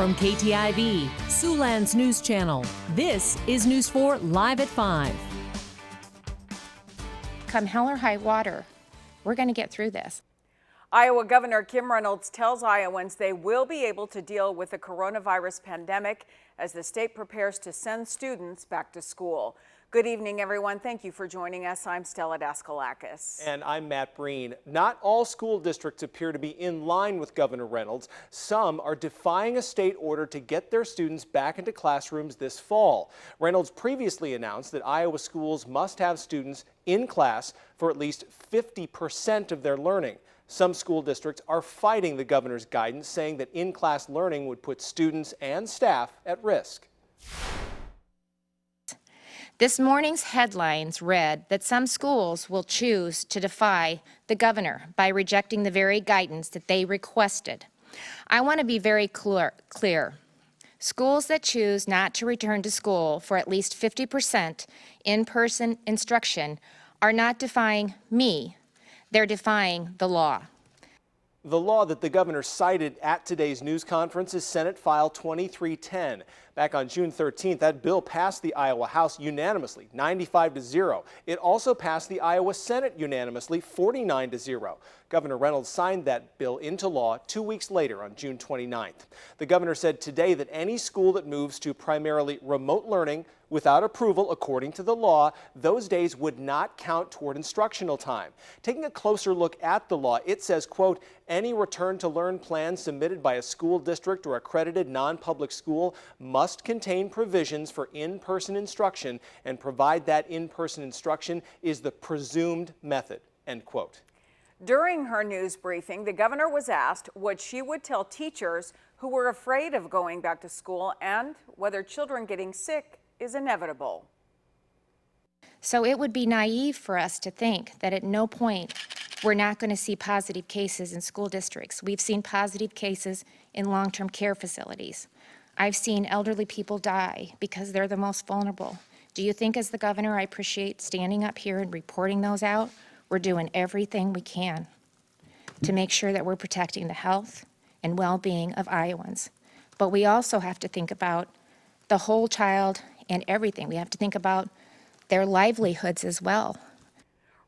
From KTIV, Siouxland's news channel, this is News 4 Live at 5. Come hell or high water, we're going to get through this. Iowa Governor Kim Reynolds tells Iowans they will be able to deal with the coronavirus pandemic as the state prepares to send students back to school. Good evening, everyone. Thank you for joining us. I'm Stella Daskalakis. And I'm Matt Breen. Not all school districts appear to be in line with Governor Reynolds. Some are defying a state order to get their students back into classrooms this fall. Reynolds previously announced that Iowa schools must have students in class for at least 50% of their learning. Some school districts are fighting the governor's guidance, saying that in-class learning would put students and staff at risk. This morning's headlines read that some schools will choose to defy the governor by rejecting the very guidance that they requested. I want to be very clear. Schools that choose not to return to school for at least 50% in-person instruction are not defying me. They're defying the law. The law that the governor cited at today's news conference is Senate File 2310. Back on June 13th, that bill passed the Iowa House unanimously, 95-0. It also passed the Iowa Senate unanimously, 49-0. Governor Reynolds signed that bill into law 2 weeks later on June 29th. The governor said today that any school that moves to primarily remote learning without approval, according to the law, those days would not count toward instructional time. Taking a closer look at the law, it says, quote, any return to learn plan submitted by a school district or accredited non-public school must contain provisions for in-person instruction and provide that in-person instruction is the presumed method, end quote. During her news briefing, the governor was asked what she would tell teachers who were afraid of going back to school and whether children getting sick is inevitable. So it would be naive for us to think that at no point we're not going to see positive cases in school districts. We've seen positive cases in long-term care facilities. I've seen elderly people die because they're the most vulnerable. Do you think as the governor I appreciate standing up here and reporting those out? We're doing everything we can to make sure that we're protecting the health and well-being of Iowans. But we also have to think about the whole child and everything. We have to think about their livelihoods as well.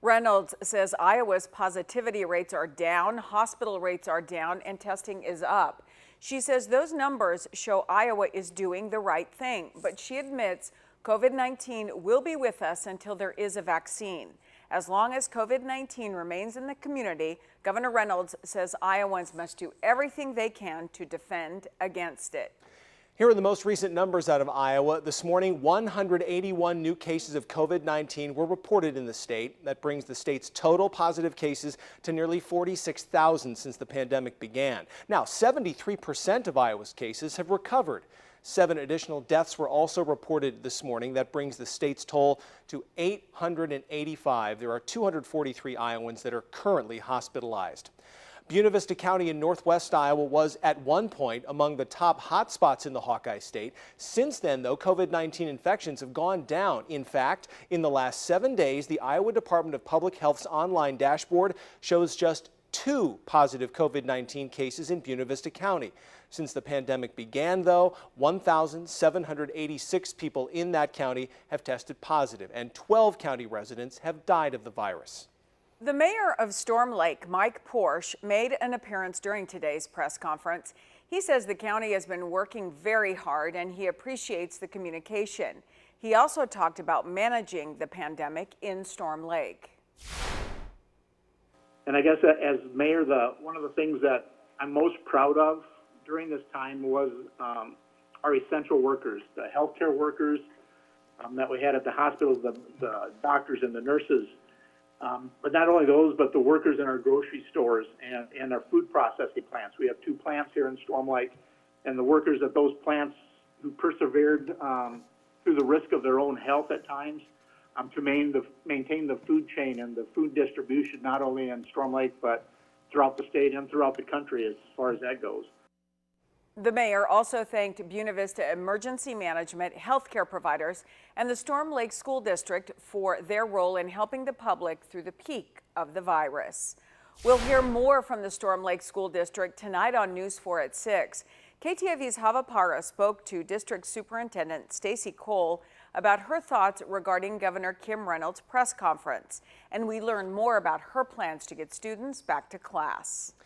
Reynolds says Iowa's positivity rates are down, hospital rates are down, and testing is up. She says those numbers show Iowa is doing the right thing, but she admits COVID-19 will be with us until there is a vaccine. As long as COVID-19 remains in the community, Governor Reynolds says Iowans must do everything they can to defend against it. Here are the most recent numbers out of Iowa. This morning, 181 new cases of COVID-19 were reported in the state. That brings the state's total positive cases to nearly 46,000 since the pandemic began. Now, 73% of Iowa's cases have recovered. 7 additional deaths were also reported this morning. That brings the state's toll to 885. There are 243 Iowans that are currently hospitalized. Buena Vista County in northwest Iowa was at one point among the top hotspots in the Hawkeye State. Since then, though, COVID-19 infections have gone down. In fact, in the last 7 days, the Iowa Department of Public Health's online dashboard shows just 2 positive COVID-19 cases in Buena Vista County. Since the pandemic began, though, 1,786 people in that county have tested positive, and 12 county residents have died of the virus. The mayor of Storm Lake, Mike Porsche, made an appearance during today's press conference. He says the county has been working very hard and he appreciates the communication. He also talked about managing the pandemic in Storm Lake. And I guess as mayor, one of the things that I'm most proud of during this time was our essential workers, the healthcare workers that we had at the hospitals, the doctors and the nurses. But not only those, but the workers in our grocery stores and our food processing plants. We have 2 plants here in Storm Lake, and the workers at those plants who persevered through the risk of their own health at times to maintain the food chain and the food distribution, not only in Storm Lake, but throughout the state and throughout the country as far as that goes. The mayor also thanked Buena Vista Emergency Management, healthcare providers, and the Storm Lake School District for their role in helping the public through the peak of the virus. We'll hear more from the Storm Lake School District tonight on News 4 at 6. KTV's Hava Parra spoke to District Superintendent Stacy Cole about her thoughts regarding Governor Kim Reynolds' press conference, and we learned more about her plans to get students back to class.